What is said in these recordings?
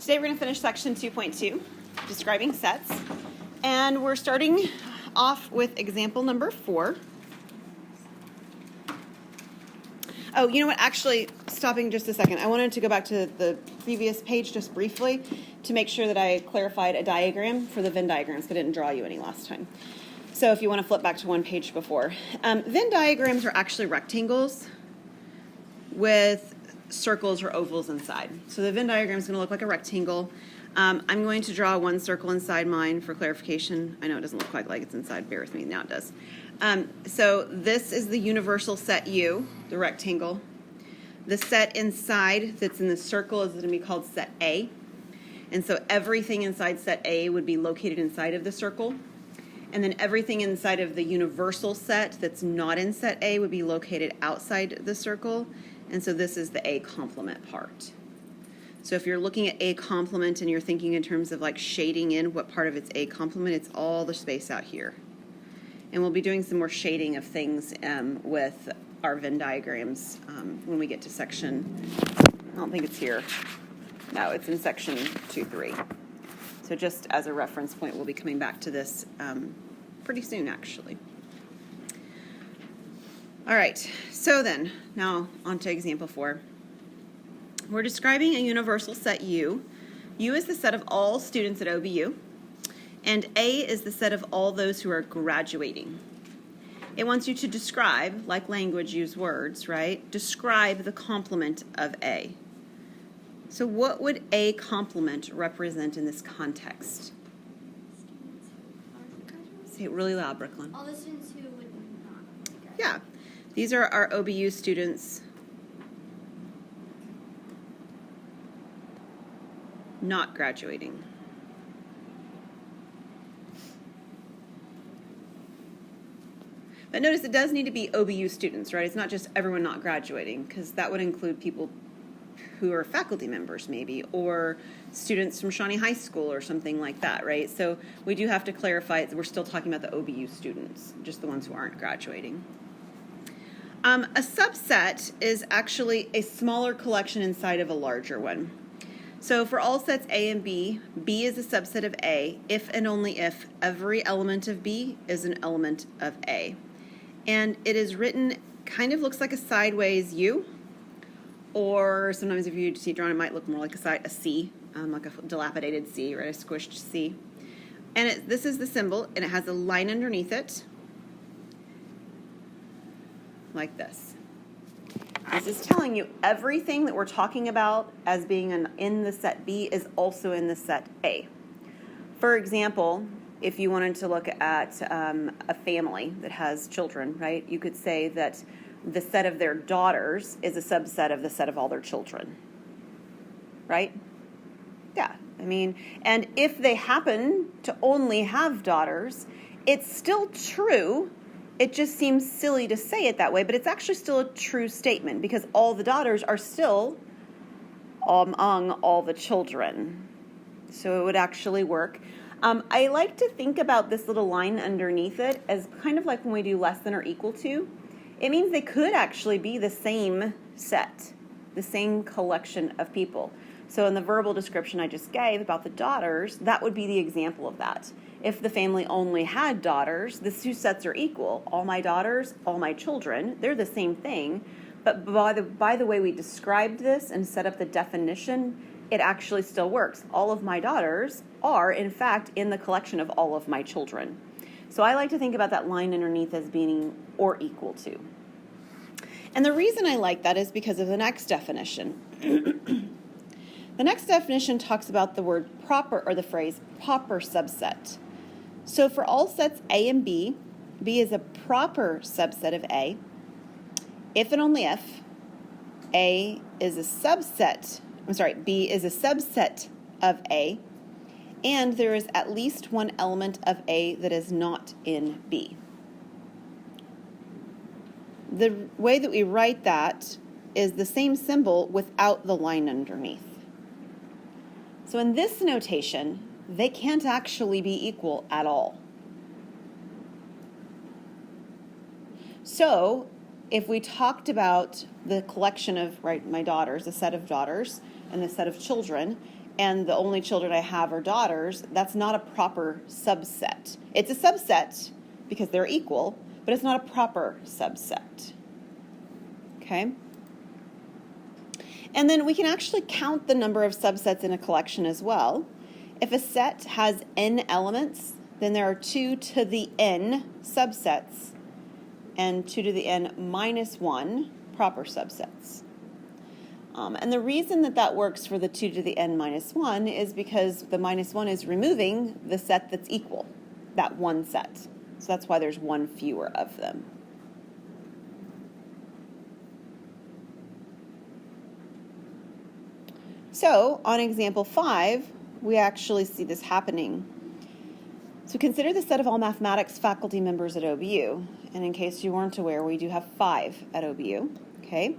Today we're going to finish section 2.2, describing sets. And we're starting off with example number 4. Oh, you know what? Actually, stopping just a second. I wanted to go back to the previous page just briefly to make sure that I clarified a diagram for the Venn diagrams. I didn't draw you any last time. So if you want to flip back to one page before. Venn diagrams are actually rectangles with circles or ovals inside. So the Venn diagram is going to look like a rectangle. I'm going to draw one circle inside mine for clarification. I know it doesn't look like it's inside. Bear with me. Now it does. So this is the universal set U, the rectangle. The set inside that's in the circle is going to be called set A. And so everything inside set A would be located inside of the circle. And then everything inside of the universal set that's not in set A would be located outside the circle. And so this is the A complement part. So if you're looking at A complement and you're thinking in terms of like shading in what part of it's A complement, it's all the space out here. And we'll be doing some more shading of things with our Venn diagrams when we get to section, I don't think it's here. No, it's in section 2.3. So just as a reference point, we'll be coming back to this pretty soon, actually. All right, so then, now on to example 4. We're describing a universal set U. U is the set of all students at OBU, and A is the set of all those who are graduating. It wants you to describe, like language, use words, right? Describe the complement of A. So what would A complement represent in this context? Say it really loud, Brooklyn. All the students who would not graduate. Yeah. These are our OBU students not graduating. But notice it does need to be OBU students, right? It's not just everyone not graduating, because that would include people who are faculty members maybe, or students from Shawnee High School or something like that, right? So we do have to clarify that we're still talking about the OBU students, just the ones who aren't graduating. A subset is actually a smaller collection inside of a larger one. So for all sets A and B, B is a subset of A if and only if every element of B is an element of A. And it is written, kind of looks like a sideways U, or sometimes if you see it drawn, it might look more like a C, like a dilapidated C, right, a squished C. And this is the symbol, and it has a line underneath it, like this. This is telling you everything that we're talking about as being in the set B is also in the set A. For example, if you wanted to look at a family that has children, right, you could say that the set of their daughters is a subset of the set of all their children, right? Yeah, I mean, and if they happen to only have daughters, it's still true. It just seems silly to say it that way, but it's actually still a true statement because all the daughters are still among all the children. So it would actually work. I like to think about this little line underneath it as kind of like when we do less than or equal to. It means they could actually be the same set, the same collection of people. So in the verbal description I just gave about the daughters, that would be the example of that. If the family only had daughters, the two sets are equal. All my daughters, all my children, they're the same thing. But by the way we described this and set up the definition, it actually still works. All of my daughters are, in fact, in the collection of all of my children. So I like to think about that line underneath as being or equal to. And the reason I like that is because of the next definition. The next definition talks about the word proper, or the phrase proper subset. So for all sets A and B, B is a proper subset of A, if and only if B is a subset of A, and there is at least one element of A that is not in B. The way that we write that is the same symbol without the line underneath. So in this notation, they can't actually be equal at all. So if we talked about the collection of, right, my daughters, a set of daughters, and the set of children, and the only children I have are daughters, that's not a proper subset. It's a subset because they're equal, but it's not a proper subset. Okay? And then we can actually count the number of subsets in a collection as well. If a set has n elements, then there are 2 to the n subsets and 2 to the n minus 1 proper subsets. And the reason that that works for the 2 to the n minus 1 is because the minus 1 is removing the set that's equal, that one set. So that's why there's one fewer of them. So on example 5, we actually see this happening. So consider the set of all mathematics faculty members at OBU. And in case you weren't aware, we do have 5 at OBU, okay?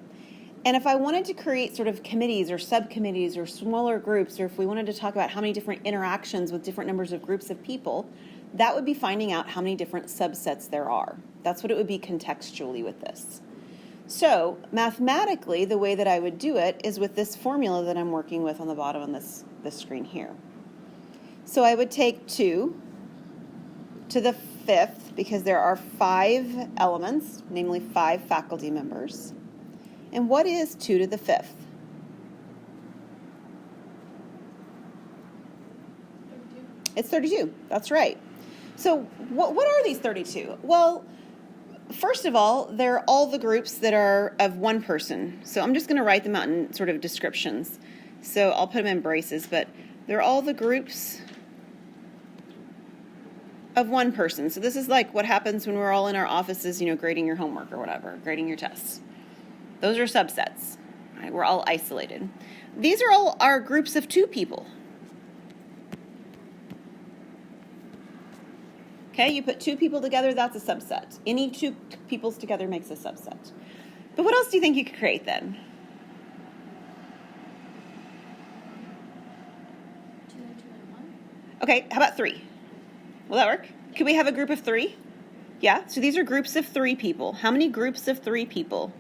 And if I wanted to create sort of committees or subcommittees or smaller groups, or if we wanted to talk about how many different interactions with different numbers of groups of people, that would be finding out how many different subsets there are. That's what it would be contextually with this. So mathematically, the way that I would do it is with this formula that I'm working with on the bottom on this screen here. So I would take 2 to the 5th, because there are 5 elements, namely 5 faculty members. And what is 2 to the 5th? 32. It's 32. That's right. So what are these 32? Well, first of all, they're all the groups that are of one person. So I'm just going to write them out in sort of descriptions. So I'll put them in braces, but they're all the groups of one person. So this is like what happens when we're all in our offices, grading your homework or whatever, grading your tests. Those are subsets. Right? We're all isolated. These are all our groups of 2 people. Okay, you put 2 people together, that's a subset. Any 2 peoples together makes a subset. But what else do you think you could create then? 2 and 1. Okay, how about 3? Will that work? Could we have a group of 3? Yeah, so these are groups of 3 people. How many groups of 3 people?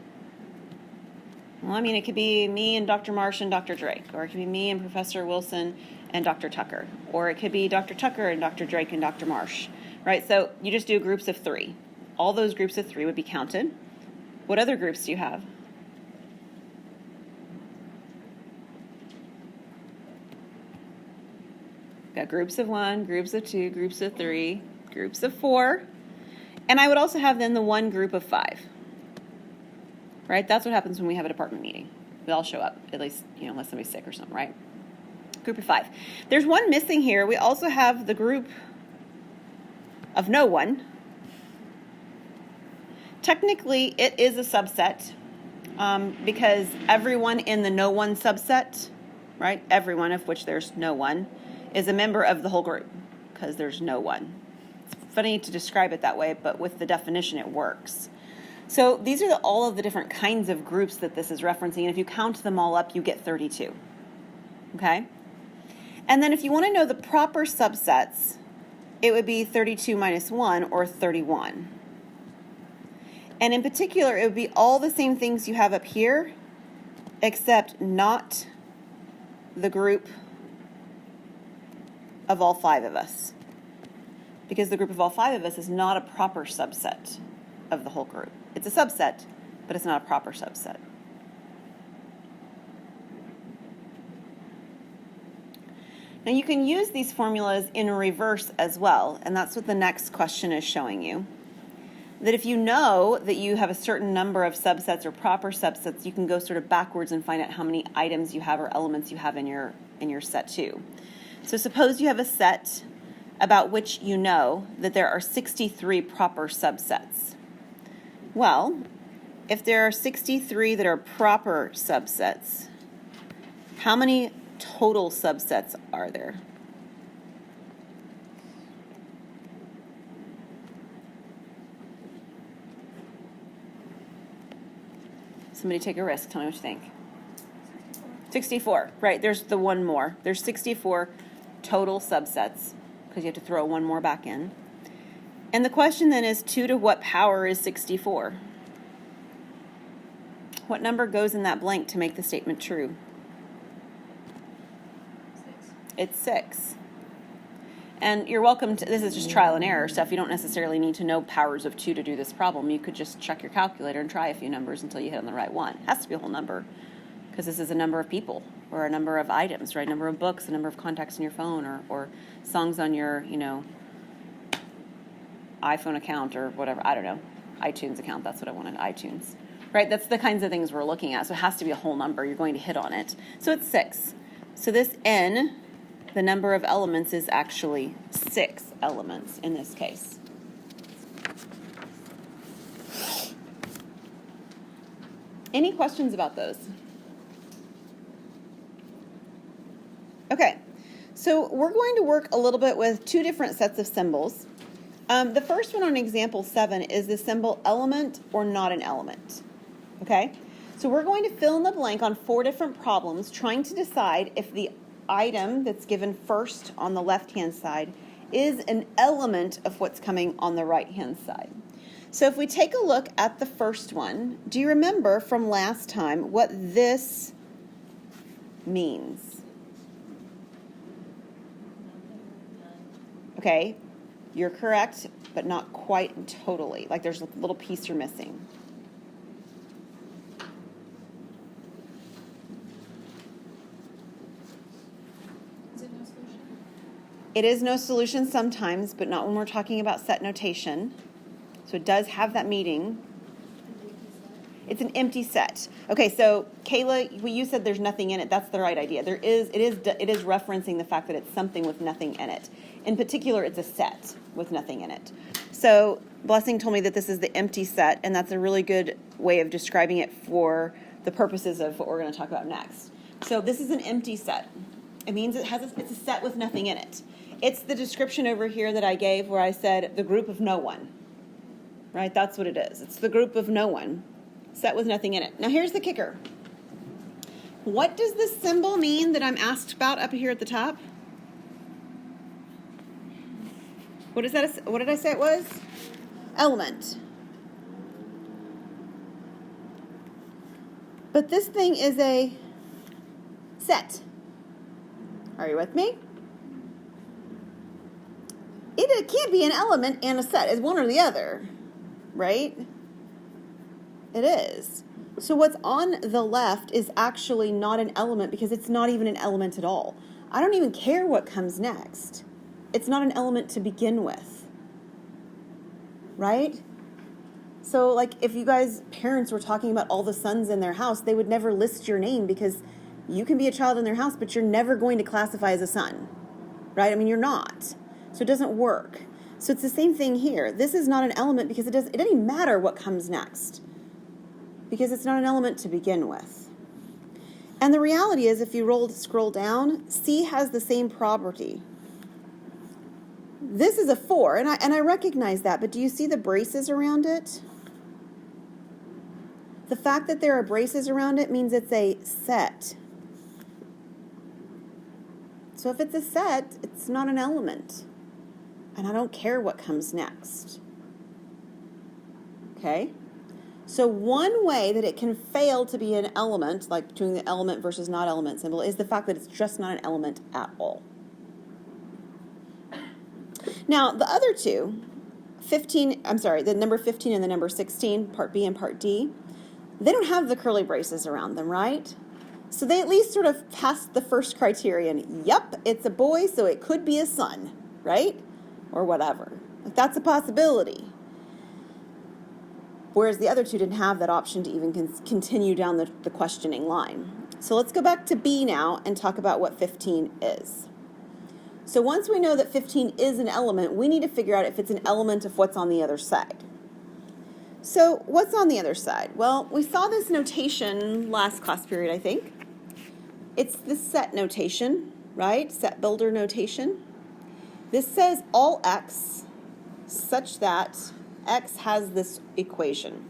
Well, I mean, it could be me and Dr. Marsh and Dr. Drake, or it could be me and Professor Wilson and Dr. Tucker, or it could be Dr. Tucker and Dr. Drake and Dr. Marsh, right? So you just do groups of 3. All those groups of 3 would be counted. What other groups do you have? Got groups of 1, groups of 2, groups of 3, groups of 4, and I would also have then the one group of 5. Right? That's what happens when we have a department meeting. We all show up, at least, unless somebody's sick or something, right? Group of 5. There's one missing here. We also have the group of no one. Technically, it is a subset because everyone in the no one subset, right? Everyone of which there's no one is a member of the whole group because there's no one. It's funny to describe it that way, but with the definition, it works. So these are all of the different kinds of groups that this is referencing. And if you count them all up, you get 32. Okay? And then if you want to know the proper subsets, it would be 32 minus 1, or 31. And in particular, it would be all the same things you have up here, except not the group of all 5 of us. Because the group of all 5 of us is not a proper subset of the whole group. It's a subset, but it's not a proper subset. Now you can use these formulas in reverse as well, and that's what the next question is showing you. That if you know that you have a certain number of subsets or proper subsets, you can go sort of backwards and find out how many items you have or elements you have in your set 2. So suppose you have a set about which you know that there are 63 proper subsets. Well, if there are 63 that are proper subsets, how many total subsets are there? Somebody take a risk. Tell me what you think. 64. Right, there's the one more. There's 64 total subsets because you have to throw one more back in. And the question then is 2 to what power is 64? What number goes in that blank to make the statement true? 6. It's 6. And you're welcome to, this is just trial and error stuff. You don't necessarily need to know powers of 2 to do this problem. You could just check your calculator and try a few numbers until you hit on the right one. It has to be a whole number because this is a number of people or a number of items, right? Number of books, a number of contacts in your phone or songs on your, iPhone account or whatever. I don't know. iTunes account. That's what I wanted. iTunes. Right? That's the kinds of things we're looking at. So it has to be a whole number. You're going to hit on it. So it's 6. So this n, the number of elements, is actually 6 elements in this case. Any questions about those? Okay, so we're going to work a little bit with 2 different sets of symbols. The first one on example 7 is the symbol element or not an element. Okay, so we're going to fill in the blank on 4 different problems trying to decide if the item that's given first on the left-hand side is an element of what's coming on the right-hand side. So if we take a look at the first one, do you remember from last time what this means? Okay, you're correct, but not quite totally. Like there's a little piece you're missing. Is it no solution? It is no solution sometimes, but not when we're talking about set notation. So it does have that meaning. It's an empty set. Okay, so Kayla, you said there's nothing in it. That's the right idea. It is referencing the fact that it's something with nothing in it. In particular, it's a set with nothing in it. So Blessing told me that this is the empty set, and that's a really good way of describing it for the purposes of what we're going to talk about next. So this is an empty set. It means it's a set with nothing in it. It's the description over here that I gave where I said the group of no one. Right? That's what it is. It's the group of no one. Set with nothing in it. Now here's the kicker. What does this symbol mean that I'm asked about up here at the top? What is that? What did I say it was? Element. But this thing is a set. Are you with me? It can't be an element and a set. It's one or the other, right? It is. So what's on the left is actually not an element because it's not even an element at all. I don't even care what comes next. It's not an element to begin with. Right? So like if you guys, parents were talking about all the sons in their house, they would never list your name because you can be a child in their house, but you're never going to classify as a son. Right? I mean, you're not. So it doesn't work. So it's the same thing here. This is not an element because it doesn't even matter what comes next. Because it's not an element to begin with. And the reality is, if you scroll down, C has the same property. This is a 4, and I recognize that, but do you see the braces around it? The fact that there are braces around it means it's a set. So if it's a set, it's not an element. And I don't care what comes next. Okay? So one way that it can fail to be an element, like between the element versus not element symbol, is the fact that it's just not an element at all. Now, the other two, the number 15 and the number 16, part B and part D, they don't have the curly braces around them, right? So they at least sort of passed the first criterion. Yep, it's a boy, so it could be a son, right? Or whatever. Like, that's a possibility. Whereas the other two didn't have that option to even continue down the questioning line. So let's go back to B now and talk about what 15 is. So once we know that 15 is an element, we need to figure out if it's an element of what's on the other side. So what's on the other side? Well, we saw this notation last class period, I think. It's the set notation, right? Set builder notation. This says all x such that x has this equation.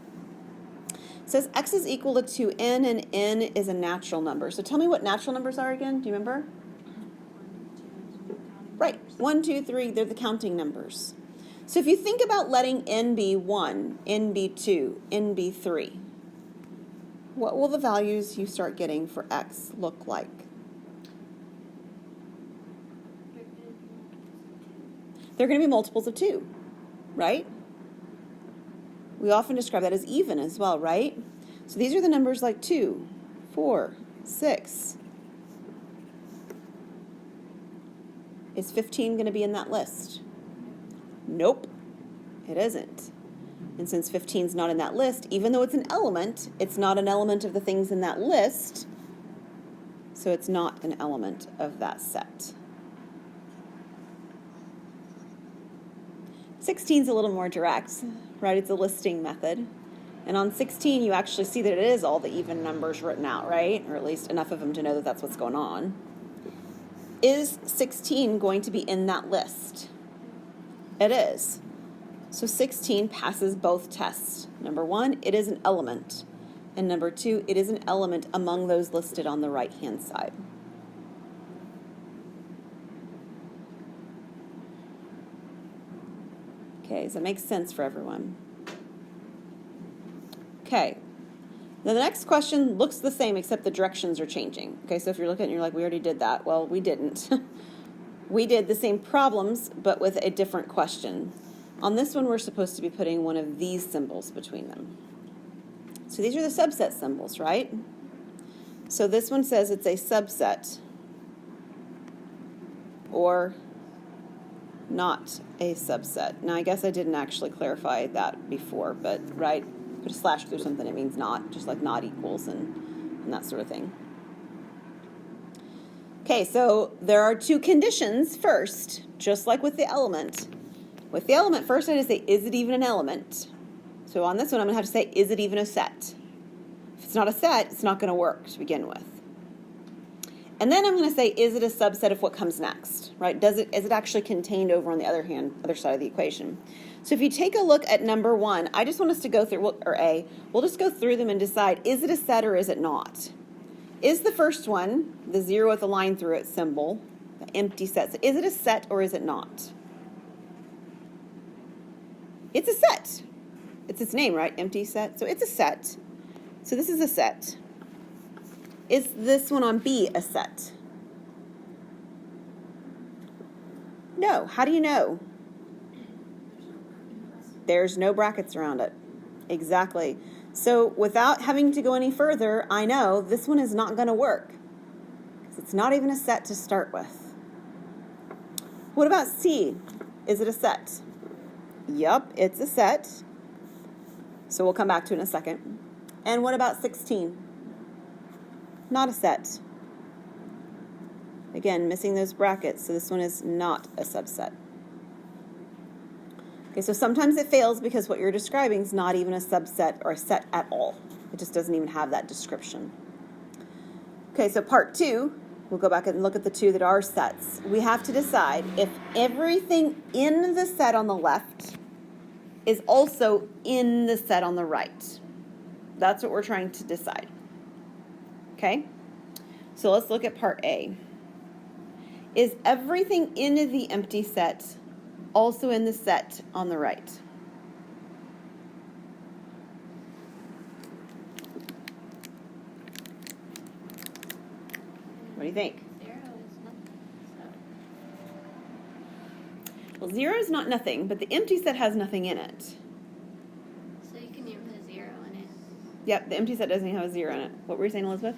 It says x is equal to 2n and n is a natural number. So tell me what natural numbers are again. Do you remember? Right. 1, 2, 3, they're the counting numbers. So if you think about letting n be 1, n be 2, n be 3, what will the values you start getting for x look like? they're going to be multiples of 2, right? We often describe that as even as well, right? So these are the numbers like 2, 4, 6. Is 15 going to be in that list? Nope, it isn't. And since 15 is not in that list, even though it's an element, it's not an element of the things in that list, so it's not an element of that set. 16 is a little more direct, right? It's a listing method. And on 16, you actually see that it is all the even numbers written out, right? Or at least enough of them to know that that's what's going on. Is 16 going to be in that list? It is. So 16 passes both tests. Number 1, it is an element. And number 2, it is an element among those listed on the right-hand side. Okay, does that make sense for everyone? Okay. Now the next question looks the same except the directions are changing. Okay, so if you're looking and you're like, we already did that. Well, we didn't. We did the same problems, but with a different question. On this one, we're supposed to be putting one of these symbols between them. So these are the subset symbols, right? So this one says it's a subset or not a subset. Now, I guess I didn't actually clarify that before, but right, put a slash through something, it means not, just like not equals and that sort of thing. Okay, so there are 2 conditions first, just like with the element. With the element, first I had to say, is it even an element? So on this one, I'm going to have to say, is it even a set? If it's not a set, it's not going to work to begin with. And then I'm going to say, is it a subset of what comes next, right? Is it actually contained over on the other side of the equation? So if you take a look at number 1, I just want us to go through, or A, we'll just go through them and decide, is it a set or is it not? Is the first one, the 0 with a line through it symbol, the empty set, so is it a set or is it not? It's a set. It's its name, right? Empty set. So it's a set. So this is a set. Is this one on B a set? No. How do you know? There's no brackets around it. Exactly. So without having to go any further, I know this one is not going to work because it's not even a set to start with. What about C? Is it a set? Yup, it's a set. So we'll come back to it in a second. And what about 16? Not a set. Again, missing those brackets, so this one is not a subset. Okay, so sometimes it fails because what you're describing is not even a subset or a set at all. It just doesn't even have that description. Okay, so part 2, we'll go back and look at the 2 that are sets. We have to decide if everything in the set on the left is also in the set on the right. That's what we're trying to decide. Okay? So let's look at part A. Is everything in the empty set also in the set on the right? What do you think? 0 is nothing. Well, 0 is not nothing, but the empty set has nothing in it. So you can even put a 0 in it. Yep, the empty set doesn't even have a 0 in it. What were you saying, Elizabeth?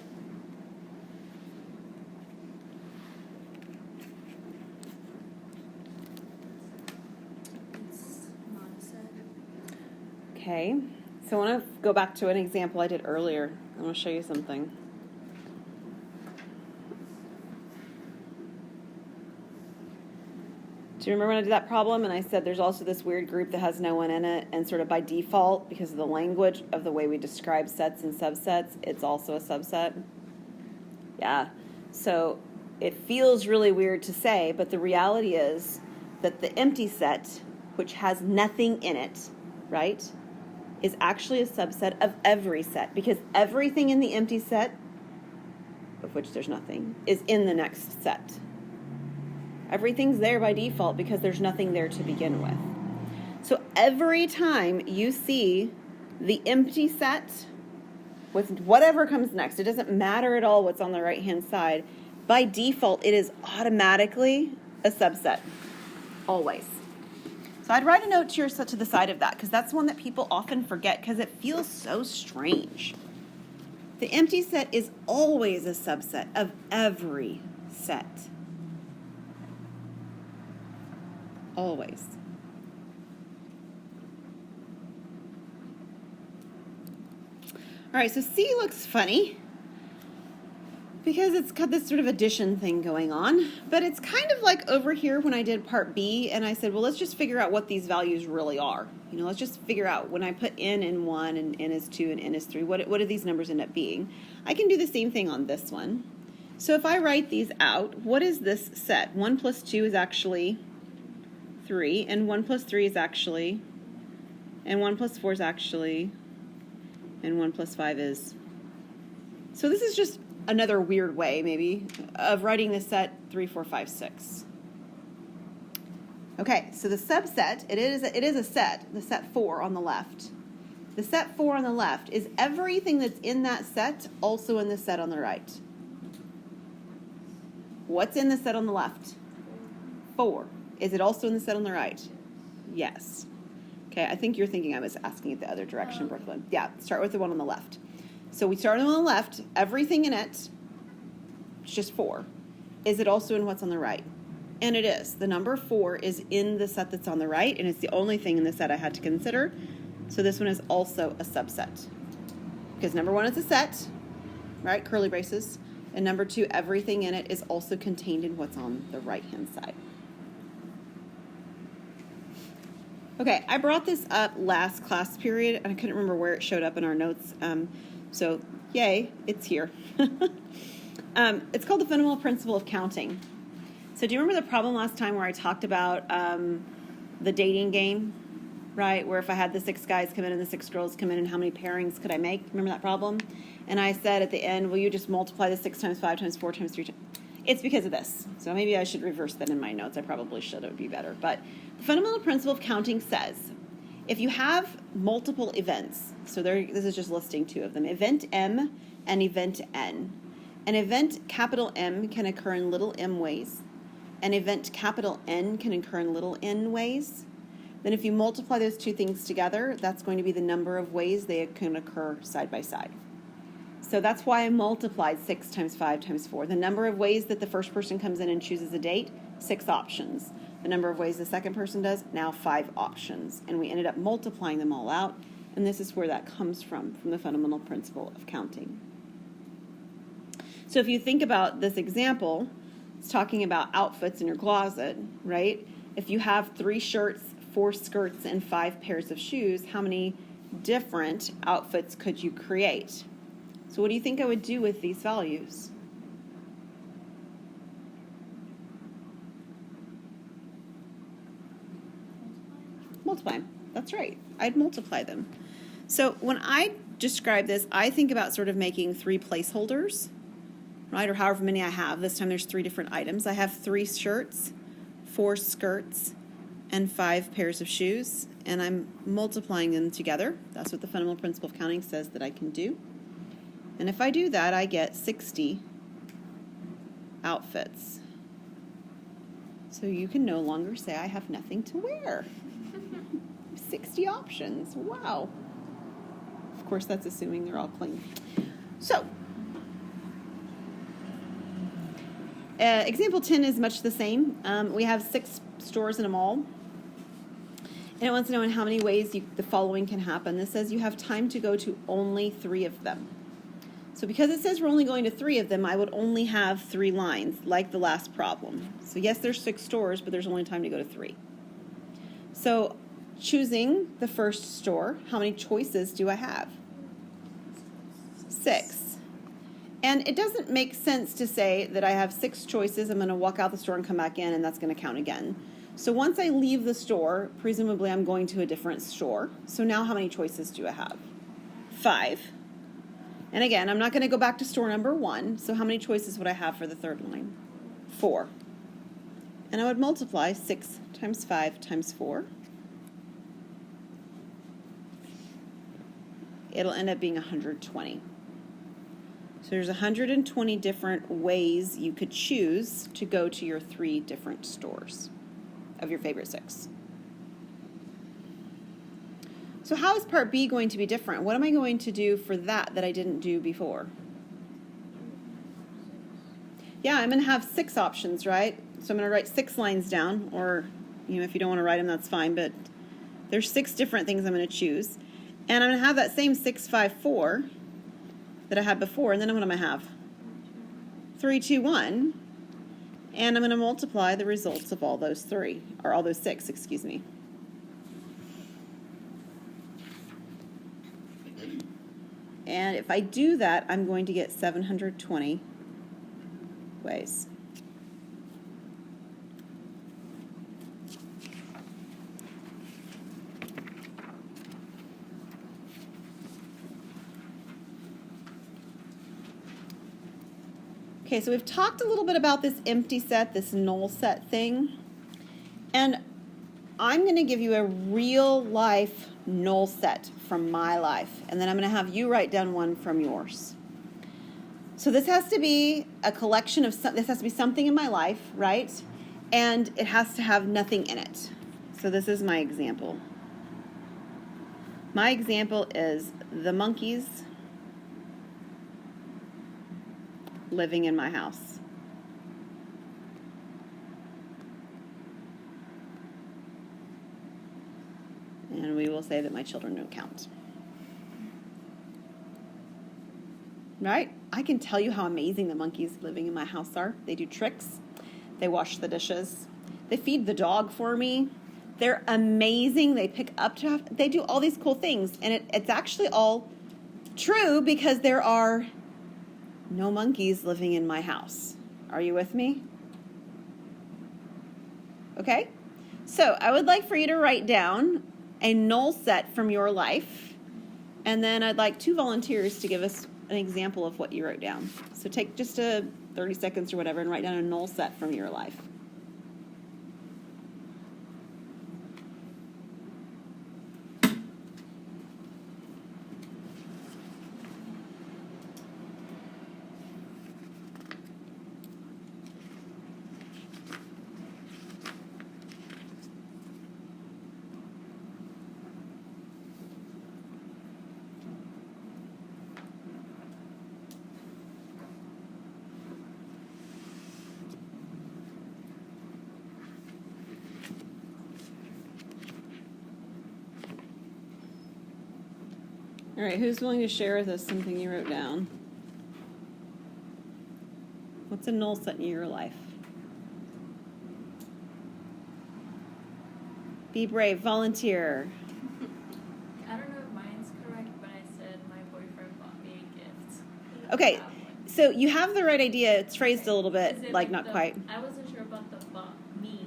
It's not a set. Okay, so I want to go back to an example I did earlier. I want to show you something. Do you remember when I did that problem and I said there's also this weird group that has no one in it, and sort of by default, because of the language of the way we describe sets and subsets, it's also a subset? Yeah, so it feels really weird to say, but the reality is that the empty set, which has nothing in it, right, is actually a subset of every set, because everything in the empty set, of which there's nothing, is in the next set. Everything's there by default because there's nothing there to begin with. So every time you see the empty set with whatever comes next, it doesn't matter at all what's on the right-hand side, by default it is automatically a subset, always. So I'd write a note to the side of that because that's one that people often forget because it feels so strange. The empty set is always a subset of every set. Always. All right, so C looks funny because it's got this sort of addition thing going on, but it's kind of like over here when I did part B and I said, well, let's just figure out what these values really are. Let's just figure out when I put n in 1 and n is 2 and n is 3, what do these numbers end up being? I can do the same thing on this one. So if I write these out, what is this set? 1 plus 2 is actually 3, and 1 plus 3 is actually, and 1 plus 4 is actually, and 1 plus 5 is. So this is just another weird way, maybe, of writing the set 3, 4, 5, 6. Okay, so the subset, it is a set, the set 4 on the left. The set 4 on the left is everything that's in that set also in the set on the right. What's in the set on the left? 4. Is it also in the set on the right? Yes. Okay, I think you're thinking I was asking it the other direction, Brooklyn. Yeah, start with the one on the left. So we started on the left, everything in it, it's just 4. Is it also in what's on the right? And it is. The number 4 is in the set that's on the right, and it's the only thing in the set I had to consider. So this one is also a subset. Because number 1 is a set, right, curly braces, and number 2, everything in it is also contained in what's on the right-hand side. Okay, I brought this up last class period, and I couldn't remember where it showed up in our notes. So, yay, it's here. It's called the fundamental principle of counting. So do you remember the problem last time where I talked about the dating game, right? Where if I had the 6 guys come in and the 6 girls come in, and how many pairings could I make? Remember that problem? And I said at the end, will you just multiply the 6 times 5 times 4 times 3 times? It's because of this. So maybe I should reverse that in my notes. I probably should. It would be better. But the fundamental principle of counting says, if you have multiple events, so this is just listing 2 of them, event M and event N. An event capital M can occur in little m ways. An event capital N can occur in little n ways. Then if you multiply those 2 things together, that's going to be the number of ways they can occur side by side. So that's why I multiplied 6 times 5 times 4. The number of ways that the first person comes in and chooses a date, 6 options. The number of ways the second person does, now 5 options. And we ended up multiplying them all out. And this is where that comes from the fundamental principle of counting. So if you think about this example, it's talking about outfits in your closet, right? If you have 3 shirts, 4 skirts, and 5 pairs of shoes, how many different outfits could you create? So what do you think I would do with these values? Multiply them. That's right. I'd multiply them. So when I describe this, I think about sort of making 3 placeholders, right, or however many I have. This time there's 3 different items. I have 3 shirts, 4 skirts, and 5 pairs of shoes, and I'm multiplying them together. That's what the fundamental principle of counting says that I can do. And if I do that, I get 60 outfits. So you can no longer say I have nothing to wear. 60 options. Wow. Of course, that's assuming they're all clean. So, example 10 is much the same. We have 6 stores in a mall. And it wants to know in how many ways the following can happen. This says you have time to go to only 3 of them. So because it says we're only going to 3 of them, I would only have 3 lines, like the last problem. So yes, there's 6 stores, but there's only time to go to 3. So choosing the first store, how many choices do I have? 6. And it doesn't make sense to say that I have 6 choices, I'm going to walk out the store and come back in, and that's going to count again. So once I leave the store, presumably I'm going to a different store. So now how many choices do I have? 5. And again, I'm not going to go back to store number 1, so how many choices would I have for the third line? 4. And I would multiply 6 times 5 times 4. It'll end up being 120. So there's 120 different ways you could choose to go to your 3 different stores of your favorite 6. So how is part B going to be different? What am I going to do for that I didn't do before? Yeah, I'm going to have 6 options, right? So I'm going to write 6 lines down, or if you don't want to write them, that's fine, but there's 6 different things I'm going to choose. And I'm going to have that same 6, 5, 4 that I had before, and then what am I going to have? 3, 2, 1, and I'm going to multiply the results of all those 3, or all those 6, excuse me. And if I do that, I'm going to get 720 ways. Okay, so we've talked a little bit about this empty set, this null set thing. And I'm going to give you a real life null set from my life. And then I'm going to have you write down one from yours. So this has to be a collection of, this has to be something in my life, right? And it has to have nothing in it. So this is my example. My example is the monkeys living in my house. And we will say that my children don't count. Right? I can tell you how amazing the monkeys living in my house are. They do tricks. They wash the dishes. They feed the dog for me. They're amazing. They pick up stuff. They do all these cool things. And it's actually all true because there are no monkeys living in my house. Are you with me? Okay? So I would like for you to write down a null set from your life. And then I'd like 2 volunteers to give us an example of what you wrote down. So take just 30 seconds or whatever and write down a null set from your life. All right, who's willing to share with us something you wrote down? What's a null set in your life? Be brave, volunteer. I don't know if mine's correct, but I said my boyfriend bought me a gift. Okay, so you have the right idea. It's phrased a little bit, Is it like not the, quite. I wasn't sure about the bought me.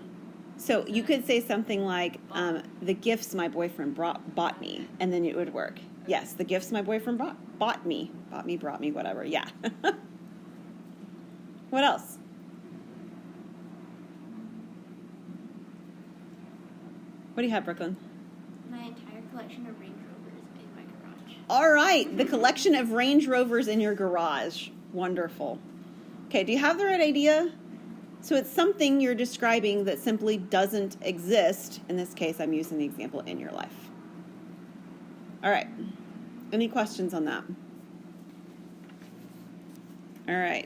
So you could say something like, the gifts my boyfriend bought me, and then it would work. Yes, the gifts my boyfriend bought me, brought me, whatever, yeah. What else? What do you have, Brooklyn? My entire collection of Range Rovers in my garage. All right, the collection of Range Rovers in your garage. Wonderful. Okay, do you have the right idea? So it's something you're describing that simply doesn't exist. In this case, I'm using the example in your life. All right. Any questions on that? All right.